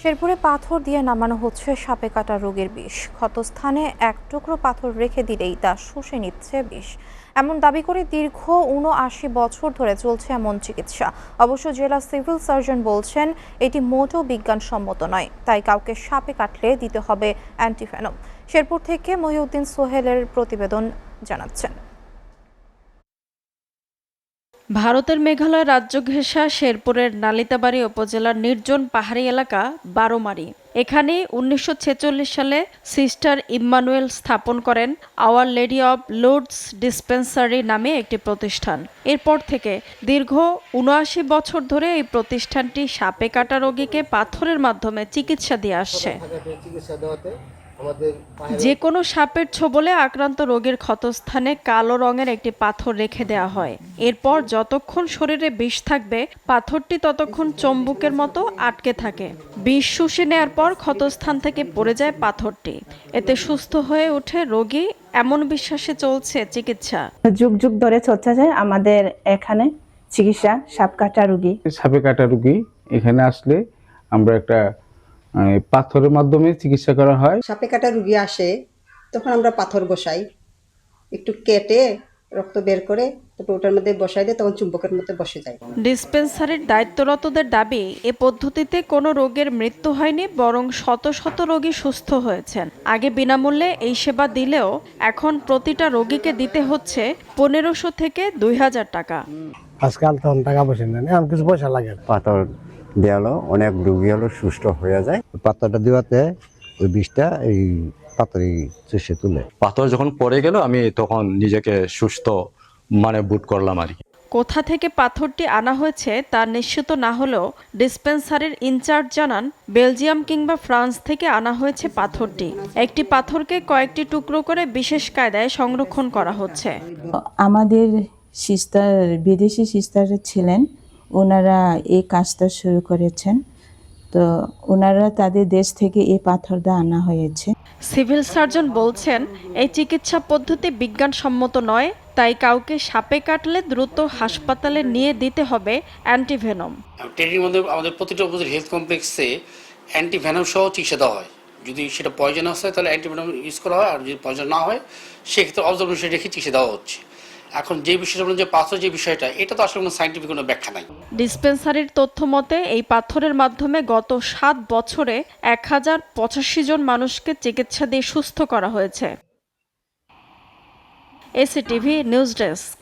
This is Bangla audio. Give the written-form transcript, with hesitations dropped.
শেরপুরে পাথর দিয়ে নামানো হচ্ছে সাপে কাটা রোগীর বিষ। ক্ষতস্থানে এক টুকরো পাথর রেখে দিলেই তা শুষে নিচ্ছে বিষ, এমন দাবি করে দীর্ঘ ৭৯ বছর ধরে চলছে এমন চিকিৎসা। অবশ্য জেলা সিভিল সার্জন বলছেন এটি মোটেও বিজ্ঞানসম্মত নয়, তাই কাউকে সাপে কাটলে দিতে হবে অ্যান্টিভেনম। শেরপুর থেকে মহিউদ্দিন সোহেলের প্রতিবেদন জানাচ্ছেন। ভারতের মেঘালয় রাজ্য ঘেঁষা শেরপুরের নালিতাবাড়ী উপজেলার নির্জন পাহাড়ি এলাকা বারোমারি। এখানে ১৯৪৬ সালে সিস্টার ইম্মানুয়েল স্থাপন করেন আওয়ার লেডি অব লুডস ডিসপেন্সারি নামে একটি প্রতিষ্ঠান। এরপর থেকে দীর্ঘ ৭৯ বছর ধরে এই প্রতিষ্ঠানটি সাপে কাটা রোগীকে পাথরের মাধ্যমে চিকিৎসা দিয়ে আসছে। যে কোনো সাপের ছোবলে আক্রান্ত রোগীর ক্ষতস্থানে কালো রঙের একটি পাথর রেখে দেওয়া হয়। এরপর যতক্ষণ শরীরে বিষ থাকবে পাথরটি ততক্ষণ চম্বুকের মতো আটকে থাকে। বিষ শুষে নেয়ার পর ক্ষতস্থান থেকে পড়ে যায় পাথরটি, এতে সুস্থ হয়ে ওঠে রোগী, এমন বিশ্বাসে চলছে চিকিৎসা। যুগ যুগ ধরে চর্চা যায় আমাদের এখানে চিকিৎসা সাপ কাটা রোগী। সাপে কাটা রোগী এখানে আসলে আমরা একটা পাথরের মাধ্যমে চিকিৎসা করা হয়। সাপে কাটা রুগী আসে, তখন আমরা পাথর বসাই, একটু কেটে রক্ত বের করে তারপর ওটার মধ্যে বসাই দিয়ে তখন চুম্বকের মধ্যে বসে যায়। ডিসপেন্সারির দায়িত্বরতদের দাবি, এ পদ্ধতিতে কোনো রোগের মৃত্যু হয়নি, বরং শত শত রোগী সুস্থ হয়েছেন। আগে বিনামূল্যে এই সেবা দিলেও এখন প্রতিটা রোগীকে দিতে হচ্ছে ১৫০০ থেকে ২০০০ টাকা। আজকাল তখন টাকা পয়সা নেই, এখন কিছু পয়সা লাগে। পাথর দেওয়ালো অনেক রোগী হলো সুস্থ হয়ে যায়। পাথরটা দেওয়াতে ওই বিষটা এই পাথরই চুষে তুলে। পাথর যখন পড়ে গেল আমি তখন নিজেকে সুস্থ বোধ করলাম আর কি। কোথা থেকে পাথরটি আনা হয়েছে তা নিশ্চিত না হলেও ডিসপেন্সারির ইনচার্জ জানান, বেলজিয়াম কিংবা ফ্রান্স থেকে আনা হয়েছে পাথরটি। একটি পাথরকে কয়েকটি টুকরো করে বিশেষ কায়দায় সংরক্ষণ করা হচ্ছে। আমাদের সিস্টার, বিদেশি সিস্টার ছিলেন, ওনারা এই কাজটা শুরু করেছেন। তো ওনারা তাদের দেশ থেকে এই পাথরটা আনা হয়েছে। সিভিল সার্জন বলছেন এই চিকিৎসা পদ্ধতি বিজ্ঞানসম্মত নয়, তাই কাউকে সাপে কাটলে দ্রুত হাসপাতালে নিয়ে দিতে হবে অ্যান্টিভেনম। ট্রেনিং মধ্যে আমাদের প্রতিটা উপজেলা হেলথ কমপ্লেক্সে অ্যান্টিভেনম সহ চিকিৎসা দেওয়া হয়। যদি সেটা পয়জনাস হয় তাহলে অ্যান্টিভেনম ইউজ করা হয়, আর যদি পয়জন না হয় সেক্ষেত্রে অবজারভেশন রেখে চিকিৎসা দেওয়া হচ্ছে। এখন যে বিষয়টা যে পাথর যে বিষয়টা, এটা তো আসলে কোনো সায়েন্টিফিক কোনো ব্যাখ্যা নাই। ডিসপেন্সারির তথ্য মতে এই পাথরের মাধ্যমে গত ৭ বছরে ১০৮৫ জন মানুষকে চিকিৎসা দিয়ে সুস্থ করা হয়েছে। এসিটিভি নিউজ ডেস্ক।